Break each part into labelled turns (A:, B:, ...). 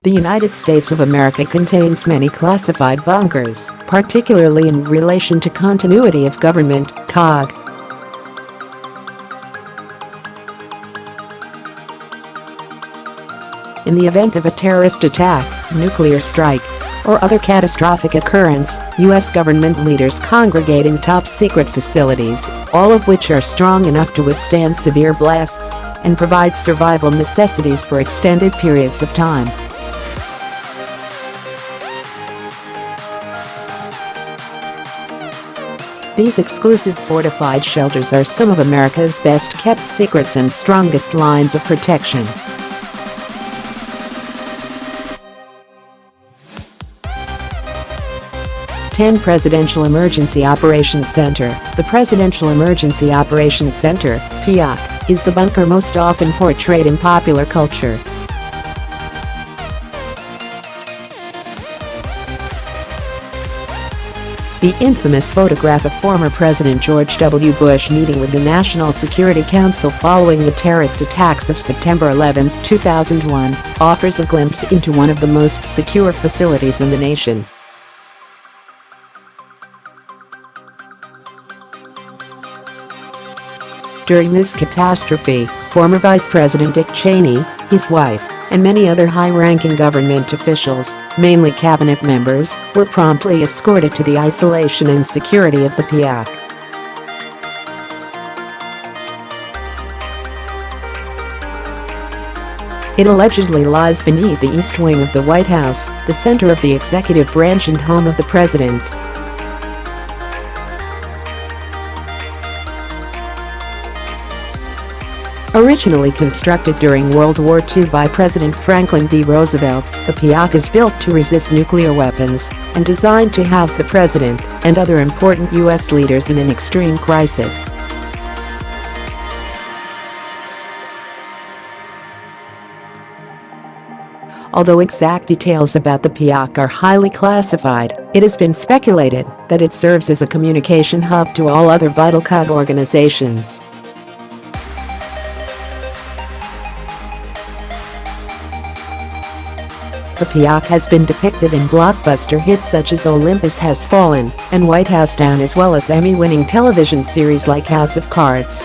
A: The United States of America contains many classified bunkers, particularly in relation to continuity of government, COG. In the event of a terrorist attack, nuclear strike, or other catastrophic occurrence, U.S. government leaders congregate in top-secret facilities, all of which are strong enough to withstand severe blasts and provide survival necessities for extended periods of time. These exclusive fortified shelters are some of America's best-kept secrets and strongest lines of protection. #10 Presidential Emergency Operations Center. The Presidential Emergency Operations Center, PEOC, is the bunker most often portrayed in popular culture. The infamous photograph of former President George W. Bush meeting with the National Security Council following the terrorist attacks of September 11, 2001, offers a glimpse into one of the most secure facilities in the nation. During this catastrophe, former Vice President Dick Cheney, his wife, and many other high-ranking government officials, mainly cabinet members, were promptly escorted to the isolation and security of the PEOC. It allegedly lies beneath the East Wing of the White House, the center of the executive branch and home of the president. Originally constructed during World War II by President Franklin D. Roosevelt, the PEOC is built to resist nuclear weapons and designed to house the president and other important U.S. leaders in an extreme crisis. Although exact details about the PEOC are highly classified, it has been speculated that it serves as a communication hub to all other vital COG organizations. The PEOC has been depicted in blockbuster hits such as Olympus Has Fallen and White House Down, as well as Emmy-winning television series like House of Cards.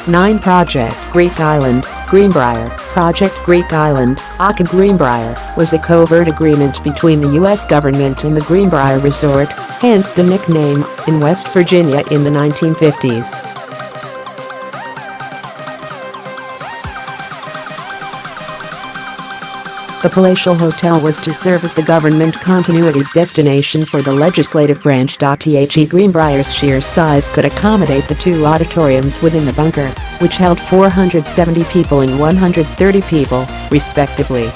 A: #9 Project Greek Island, Greenbrier. Project Greek Island, aka Greenbrier, was a covert agreement between the U.S. government and the Greenbrier Resort, hence the nickname, in West Virginia in the 1950s. The palatial hotel was to serve as the government continuity destination for the legislative branch. The Greenbrier's sheer size could accommodate the two auditoriums within the bunker, which held 470 people and 130 people, respectively.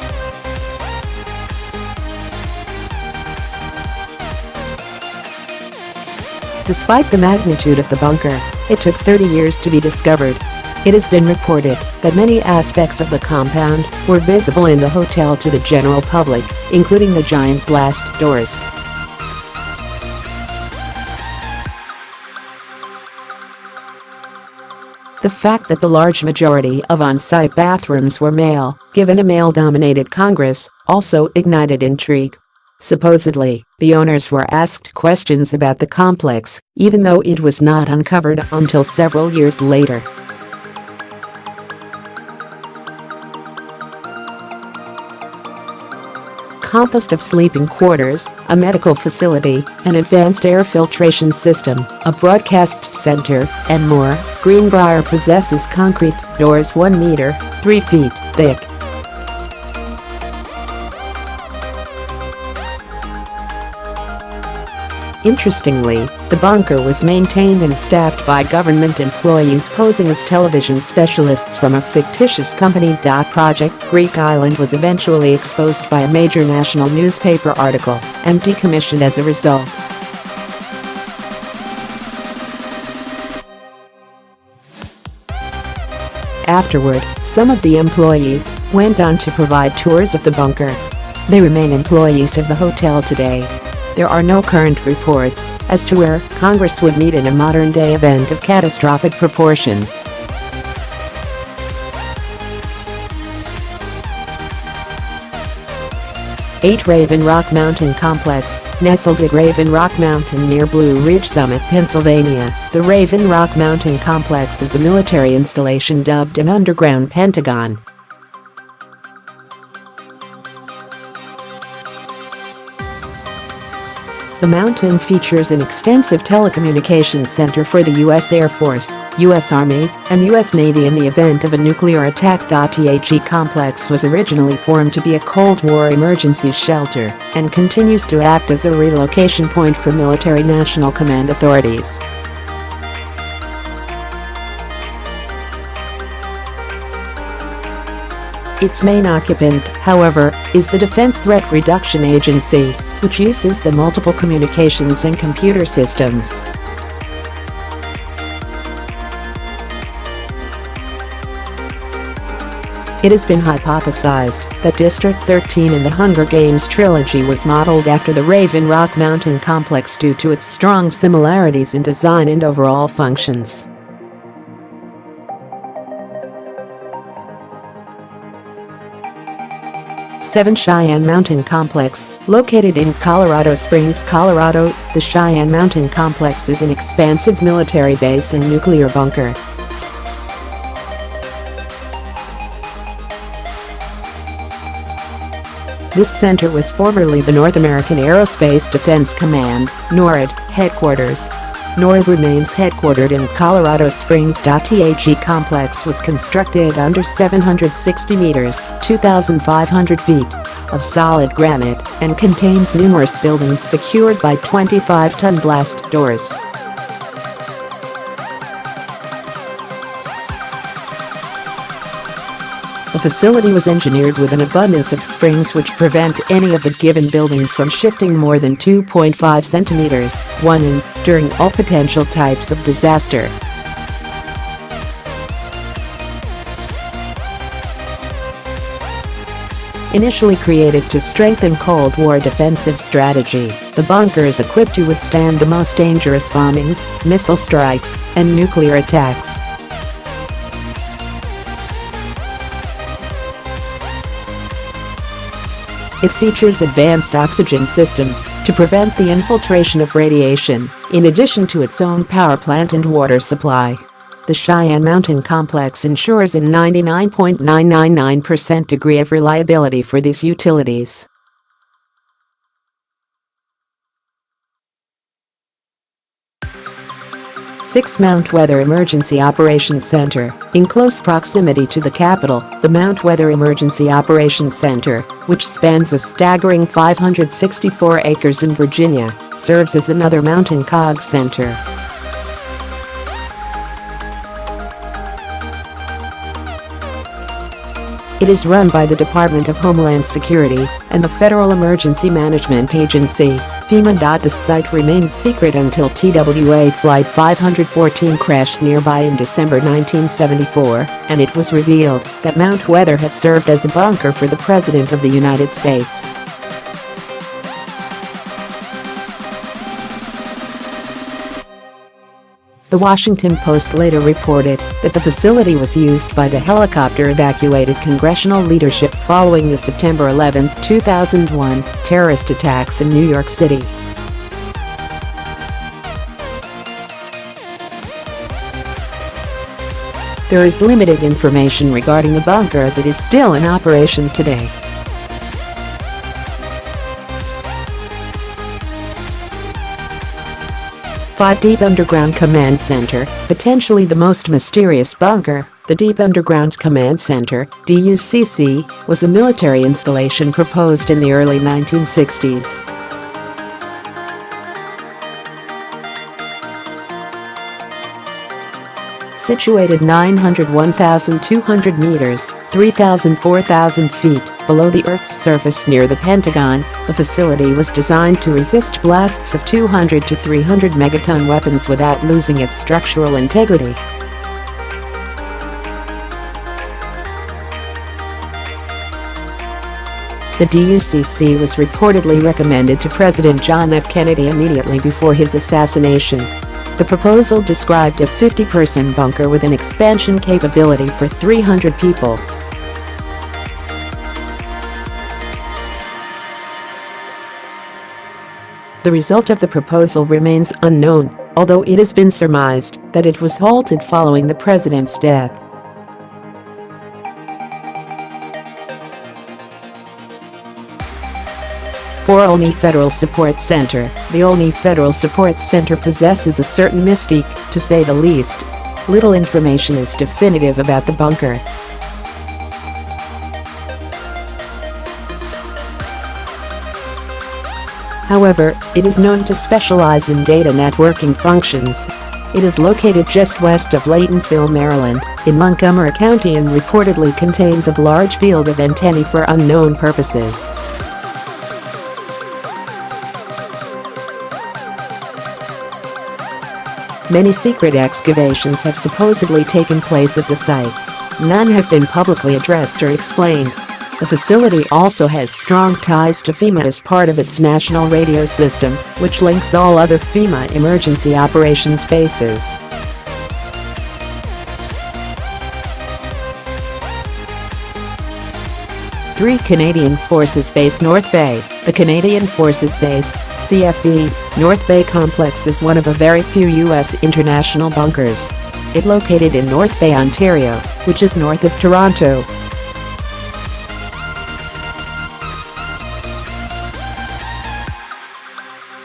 A: Despite the magnitude of the bunker, it took 30 years to be discovered. It has been reported that many aspects of the compound were visible in the hotel to the general public, including the giant blast doors. The fact that the large majority of on-site bathrooms were male, given a male-dominated Congress, also ignited intrigue. Supposedly, the owners were asked questions about the complex, even though it was not uncovered until several years later. Composed of sleeping quarters, a medical facility, an advanced air filtration system, a broadcast center, and more, Greenbrier possesses concrete doors 1 meter, 3 feet thick. Interestingly, the bunker was maintained and staffed by government employees posing as television specialists from a fictitious company. Project Greek Island was eventually exposed by a major national newspaper article and decommissioned as a result. Afterward, some of the employees went on to provide tours of the bunker. They remain employees of the hotel today. There are no current reports as to where Congress would meet in a modern-day event of catastrophic proportions. 8 Raven Rock Mountain Complex, nestled at Raven Rock Mountain near Blue Ridge Summit, Pennsylvania. The Raven Rock Mountain Complex is a military installation dubbed an underground Pentagon. The mountain features an extensive telecommunications center for the U.S. Air Force, U.S. Army, and U.S. Navy in the event of a nuclear attack. The complex was originally formed to be a Cold War emergency shelter and continues to act as a relocation point for military National Command authorities. Its main occupant, however, is the Defense Threat Reduction Agency, which uses the multiple communications and computer systems. It has been hypothesized that District 13 in the Hunger Games trilogy was modeled after the Raven Rock Mountain Complex due to its strong similarities in design and overall functions. Seven Cheyenne Mountain Complex, located in Colorado Springs, Colorado. The Cheyenne Mountain Complex is an expansive military base and nuclear bunker. This center was formerly the North American Aerospace Defense Command, NORAD, headquarters. NORAD remains headquartered in Colorado Springs. The complex was constructed under 760 meters (2,500 feet) of solid granite and contains numerous buildings secured by 25-ton blast doors. The facility was engineered with an abundance of springs which prevent any of the given buildings from shifting more than 2.5 centimeters, 1 in, during all potential types of disaster. Initially created to strengthen Cold War defensive strategy, the bunker is equipped to withstand the most dangerous bombings, missile strikes, and nuclear attacks. It features advanced oxygen systems to prevent the infiltration of radiation, in addition to its own power plant and water supply. The Cheyenne Mountain Complex ensures a 99.999% degree of reliability for these utilities. 6 Mount Weather Emergency Operations Center. In close proximity to the capital, the Mount Weather Emergency Operations Center, which spans a staggering 564 acres in Virginia, serves as another mountain COG center. It is run by the Department of Homeland Security and the Federal Emergency Management Agency, FEMA. The site remains secret until TWA Flight 514 crashed nearby in December 1974, and it was revealed that Mount Weather had served as a bunker for the President of the United States. The Washington Post later reported that the facility was used by the helicopter-evacuated congressional leadership following the September 11, 2001, terrorist attacks in New York City. There is limited information regarding the bunker as it is still in operation today. Deep Underground Command Center, potentially the most mysterious bunker. The Deep Underground Command Center, DUCC, was a military installation proposed in the early 1960s. Situated 901,200 meters (4,000 feet) below the Earth's surface near the Pentagon, the facility was designed to resist blasts of 200 to 300 megaton weapons without losing its structural integrity. The DUCC was reportedly recommended to President John F. Kennedy immediately before his assassination. The proposal described a 50-person bunker with an expansion capability for 300 people. The result of the proposal remains unknown, although it has been surmised that it was halted following the president's death. For Olney Federal Support Center. The Olney Federal Support Center possesses a certain mystique, to say the least. Little information is definitive about the bunker. However, it is known to specialize in data networking functions. It is located just west of Laytonsville, Maryland, in Montgomery County and reportedly contains a large field of antennae for unknown purposes. Many secret excavations have supposedly taken place at the site. None have been publicly addressed or explained. The facility also has strong ties to FEMA as part of its national radio system, which links all other FEMA emergency operations bases. Three Canadian Forces Base North Bay. The Canadian Forces Base, CFB, North Bay Complex is one of a very few U.S. international bunkers. It located in North Bay, Ontario, which is north of Toronto.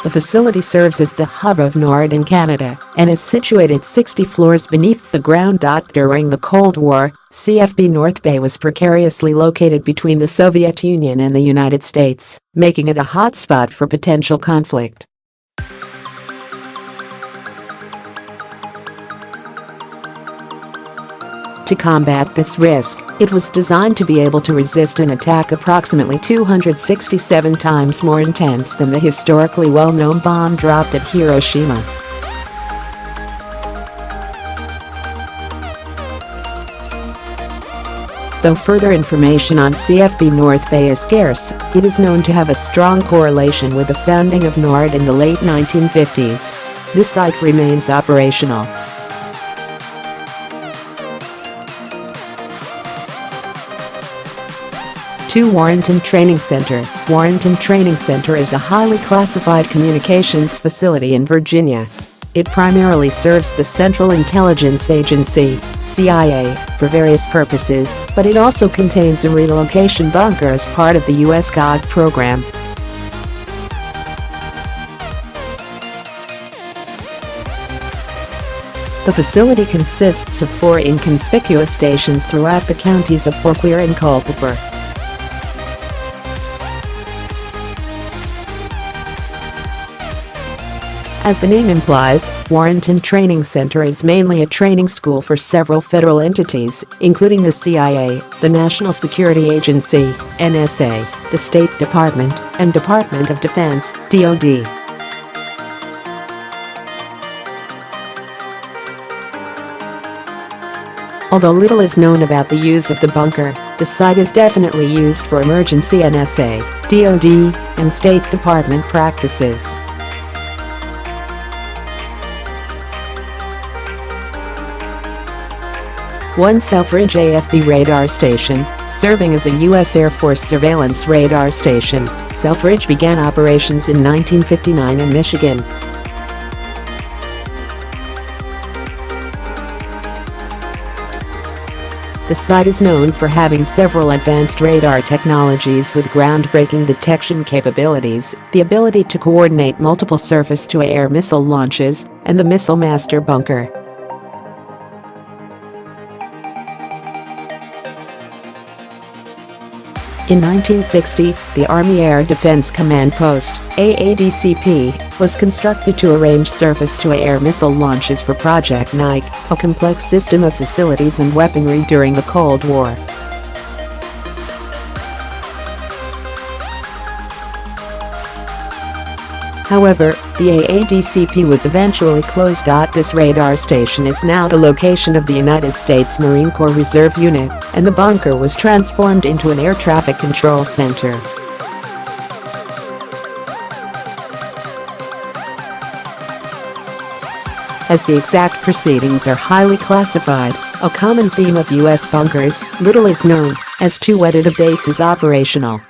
A: The facility serves as the hub of NORAD in Canada and is situated 60 floors beneath the ground. During the Cold War, CFB North Bay was precariously located between the Soviet Union and the United States, making it a hotspot for potential conflict. To combat this risk, it was designed to be able to resist an attack approximately 267 times more intense than the historically well-known bomb dropped at Hiroshima. Though further information on CFB North Bay is scarce, it is known to have a strong correlation with the founding of NORAD in the late 1950s. This site remains operational. Warrenton Training Center. Warrenton Training Center is a highly classified communications facility in Virginia. It primarily serves the Central Intelligence Agency, CIA, for various purposes, but it also contains a relocation bunker as part of the U.S. GOG program. The facility consists of 4 inconspicuous stations throughout the counties of Fauquier and Culpeper. As the name implies, Warrenton Training Center is mainly a training school for several federal entities, including the CIA, the National Security Agency, NSA, the State Department, and Department of Defense, DoD. Although little is known about the use of the bunker, the site is definitely used for emergency NSA, DoD, and State Department practices. One Selfridge AFB radar station, serving as a U.S. Air Force surveillance radar station, Selfridge began operations in 1959 in Michigan. The site is known for having several advanced radar technologies with groundbreaking detection capabilities, the ability to coordinate multiple surface-to-air missile launches, and the Missile Master bunker. In 1960, the Army Air Defense Command Post, AADCP, was constructed to arrange surface-to-air missile launches for Project Nike, a complex system of facilities and weaponry during the Cold War. However, the AADCP was eventually closed. This radar station is now the location of the United States Marine Corps Reserve Unit, and the bunker was transformed into an air traffic control center. As the exact proceedings are highly classified, a common theme of U.S. bunkers, little is known as to whether the base is operational.